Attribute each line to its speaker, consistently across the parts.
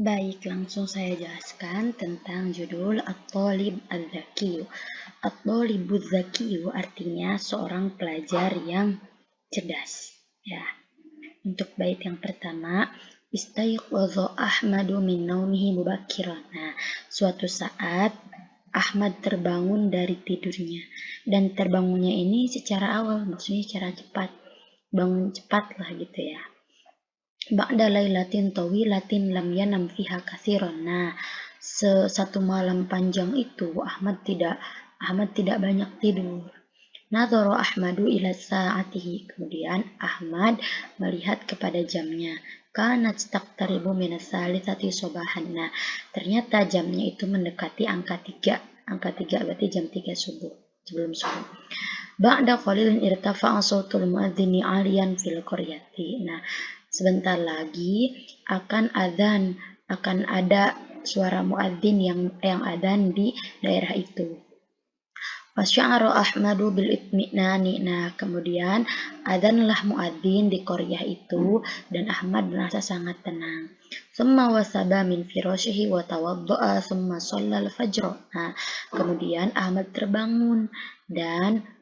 Speaker 1: Baik, langsung saya jelaskan tentang judul At-Thalib Adz-Dzakiyu. At-Thalibudz Dzakiyu artinya seorang pelajar yang cerdas. Ya. Untuk bait yang pertama, Istayqadha Ahmadu min naumihi mubakkiran. Nah, suatu saat Ahmad terbangun dari tidurnya, dan terbangunnya ini secara awal, maksudnya secara cepat. Bangun cepat lah gitu ya. Ba'da lailatin tawilatin lam yanam fiha katsiran. Nah, satu malam panjang itu Ahmad tidak banyak tidur. Nadhara Ahmadu ila sa'atihi. Kemudian Ahmad melihat kepada jamnya. Kanat taqtaribu minas salisati sobahan. Nah, ternyata jamnya itu mendekati angka 3. Angka 3 berarti jam 3 subuh, sebelum subuh. Ba'da qalilin irtafa'a sautul muadzini 'aliyan fil qaryati. Nah, sebentar lagi akan ada suara muadzin yang adzan di daerah itu. Wasya'ara Ahmadu bil itminani. Nah, kemudian adzanlah muadzin di qaryah itu dan Ahmad merasa sangat tenang. Tsumma wasaba min firashihi wa tawadda'a tsumma shallal fajr. Nah, kemudian Ahmad terbangun dan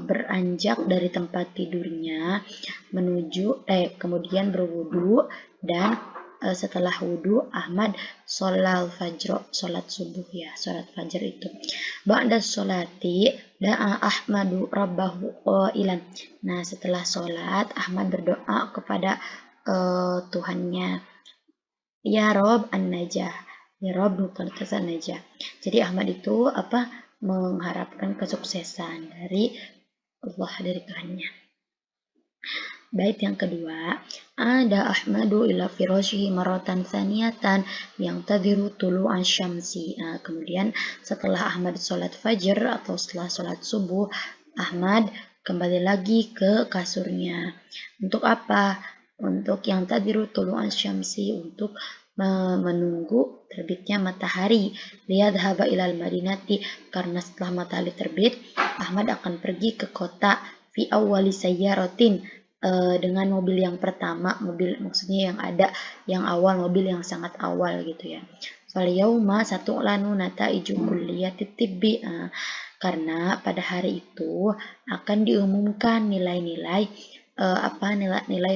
Speaker 1: beranjak dari tempat tidurnya kemudian berwudu dan setelah wudu Ahmad sholat subuh ya, sholat fajar itu. Ba'da sholati da'a Ahmadu rabbahu qailan. Nah, setelah sholat Ahmad berdoa kepada Tuhannya, ya Rob an-najah, ya Rob nuqatas an-najah. Jadi Ahmad itu mengharapkan kesuksesan dari Allah, dari Tuhannya. Bait yang kedua, ada Ahmadu ila firashihi maratan tsaniyatan yang tadhiru tulu'an syamsi. Nah, kemudian setelah Ahmad sholat fajar atau setelah sholat subuh, Ahmad kembali lagi ke kasurnya. Untuk apa? Untuk yang tadhiru tulu'an syamsi, untuk menunggu terbitnya matahari. Liyadhhaba ilal madinati, karena setelah matahari terbit, Ahmad akan pergi ke kota fi awwali sayyaratin, dengan mobil yang pertama, mobil maksudnya yang awal, mobil yang sangat awal gitu ya. Fal yauma satu'lanu nataiju kulliyati tibbi. Karena pada hari itu akan diumumkan nilai-nilai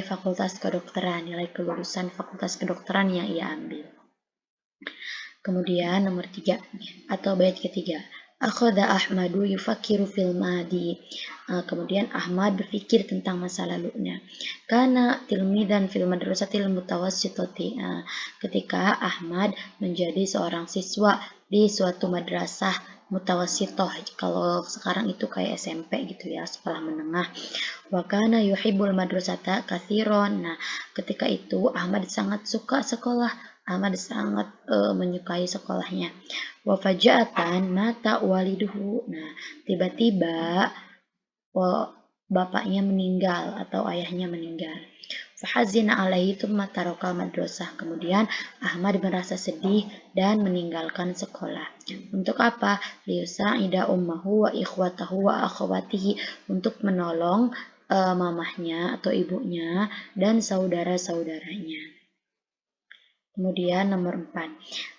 Speaker 1: fakultas kedokteran, nilai kelulusan fakultas kedokteran yang ia ambil. Kemudian nomor 3 atau bait ketiga, akhadha Ahmadu yufakiru fil madi. Kemudian Ahmad berpikir tentang masa lalunya. Karena tilmidan fil madrasatil mutawassitati. Ketika Ahmad menjadi seorang siswa di suatu madrasah mutawassithah, kalau sekarang itu kayak SMP gitu ya, sekolah menengah. Wa kana yuhibbul madrasata katsiran. Nah, ketika itu Ahmad sangat suka sekolah. Ahmad sangat menyukai sekolahnya. Wa faja'atan mata waliduhu. Nah, tiba-tiba bapaknya meninggal atau ayahnya meninggal. Fahazina alaihi tsumma taraka madrasah. Kemudian Ahmad merasa sedih dan meninggalkan sekolah. Untuk apa? Liyusa'ida ummahu wa ikhwatahu wa akhwatihi, untuk menolong mamahnya atau ibunya dan saudara-saudaranya. Kemudian nomor 4.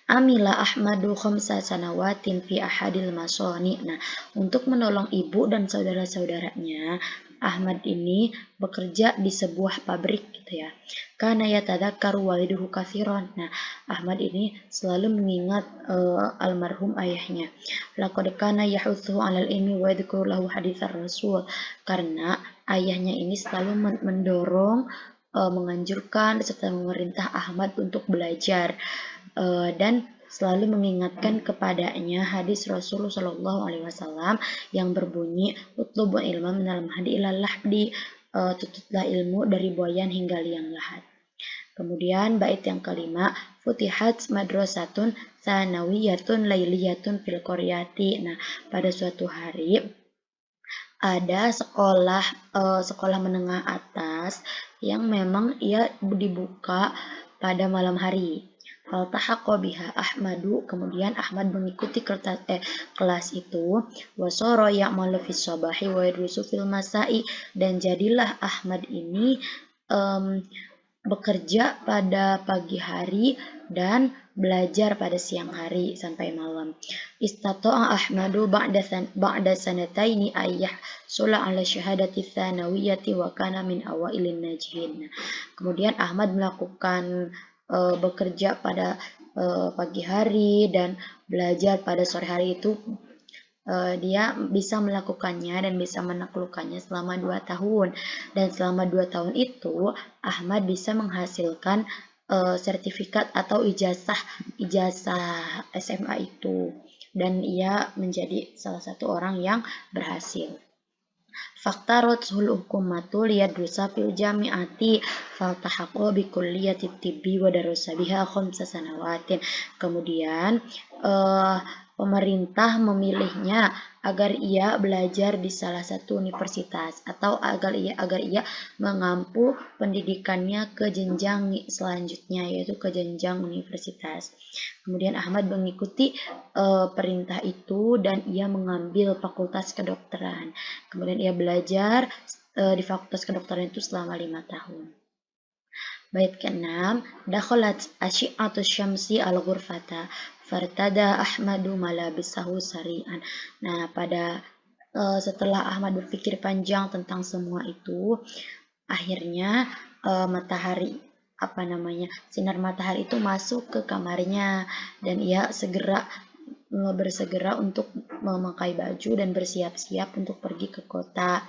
Speaker 1: Amila Ahmadu khamsa sanawatin fi ahadil masoni. Nah, untuk menolong ibu dan saudara-saudaranya, Ahmad ini bekerja di sebuah pabrik gitu ya. Kana yatadzakkaru waliduhu katsiran. Nah, Ahmad ini selalu mengingat almarhum ayahnya. Laqad kana yahutsu 'alal ilmi wa yadhkuru lahu haditsar rasul. Karena ayahnya ini selalu mendorong, menganjurkan serta memerintah Ahmad untuk belajar, dan selalu mengingatkan kepadanya hadis Rasulullah SAW yang berbunyi, utlubul ilma minal mahdi ilal lahdi, tututlah ilmu dari buayan hingga liang lahat. Kemudian bait yang kelima, futihat madrasatun sanawiyatun lailiyatun fil qaryati. Nah, pada suatu hari ada sekolah menengah atas yang memang ia dibuka pada malam hari. Faltahaqqa biha Ahmadu, kemudian Ahmad mengikuti kelas itu. Wasara ya'malu fis sabahi wa yadrusu fil masai, dan jadilah Ahmad ini bekerja pada pagi hari dan belajar pada siang hari sampai malam. Istata'a Ahmadu ba'da sanataini ayyah sula ala syahadati tsanawiyati wa kana min awailin najihin. Kemudian Ahmad melakukan bekerja pada pagi hari dan belajar pada sore hari itu. Dia bisa melakukannya dan bisa menaklukkannya selama 2 tahun. Dan selama 2 tahun itu Ahmad bisa menghasilkan sertifikat atau ijazah SMA itu, dan ia menjadi salah satu orang yang berhasil. Faktarothul hukumatu liyadrusa fil jami'ati faltahaqo bi kulliyati tibbi wa darusa biha khamsa sanawatin. Kemudian pemerintah memilihnya agar ia belajar di salah satu universitas atau agar ia mengampu pendidikannya ke jenjang selanjutnya, yaitu ke jenjang universitas. Kemudian Ahmad mengikuti perintah itu dan ia mengambil fakultas kedokteran. Kemudian ia belajar di fakultas kedokteran itu selama 5 tahun. Bait ke-6, dakhalat asyi'atu syamsi al-ghurfata fartada Ahmadu malabisahu sari'an. Nah, pada setelah Ahmad berpikir panjang tentang semua itu, akhirnya sinar matahari itu masuk ke kamarnya dan ia bersegera untuk memakai baju dan bersiap-siap untuk pergi ke kota.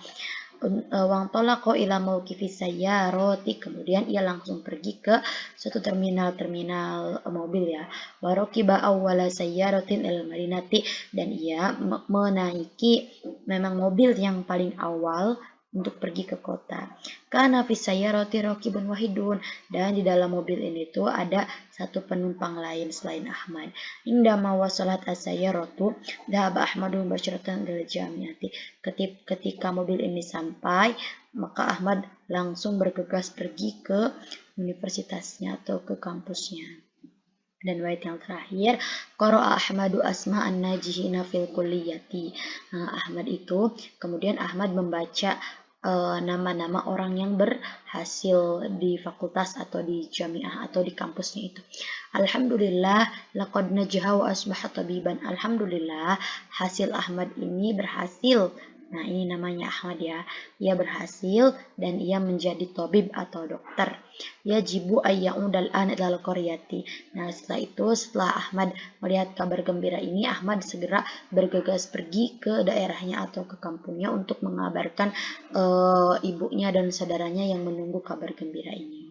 Speaker 1: Wang tolako ila mauqifi sayyarati, kemudian ia langsung pergi ke suatu terminal mobil ya. Warokiba awwala sayyaratin il madinati, dan ia menaiki memang mobil yang paling awal untuk pergi ke kota. Kana fi sayyarati raqibun wahidun, dan di dalam mobil ini tuh ada satu penumpang lain selain Ahmad. Indama wasalat as-sayyaratu dhahaba Ahmadu mubasyaratan ila jami'ati. Ketika mobil ini sampai, maka Ahmad langsung bergegas pergi ke universitasnya atau ke kampusnya. Dan bait yang terakhir, qara'a Ahmadu asma'an najihina fil kulliyati. Kemudian Ahmad membaca nama-nama orang yang berhasil di fakultas atau di jamiah atau di kampusnya itu. Alhamdulillah laqad najaha wa asbaha tabiban. Alhamdulillah hasil Ahmad ini berhasil. Nah, ini namanya Ahmad ya. Ia berhasil dan ia menjadi tabib atau dokter. Yajibu ayya'udal an ilal qaryati. Nah, setelah Ahmad melihat kabar gembira ini, Ahmad segera bergegas pergi ke daerahnya atau ke kampungnya untuk mengabarkan ibunya dan saudaranya yang menunggu kabar gembira ini.